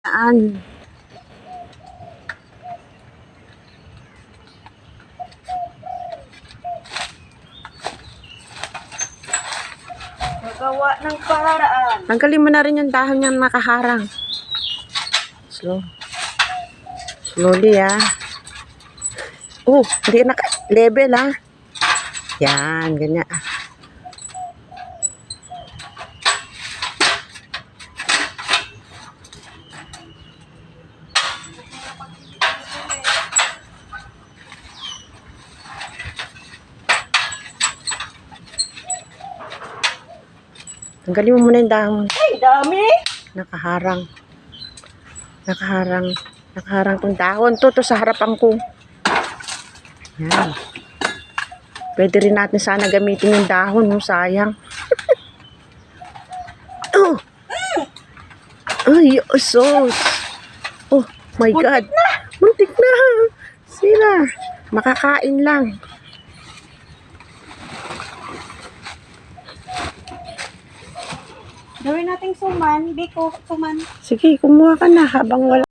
Saan? Magawa ng paraan. Tanggalin mo na rin yung dahon niyang nakaharang. Slowly Oh, hindi naka-level Yan, ganyan. Tanggalin mo muna yung dahon. Ay, dami! Nakaharang. Nakaharang tong dahon. To sa harapan ko. Yan. Pwede rin natin sana gamitin yung dahon. Sayang. Oh! Ay, sos. Oh my God. Muntik na. Sira. Makakain lang. Gawin nating suman. Biko, suman. Sige, kumuha ka na habang wala.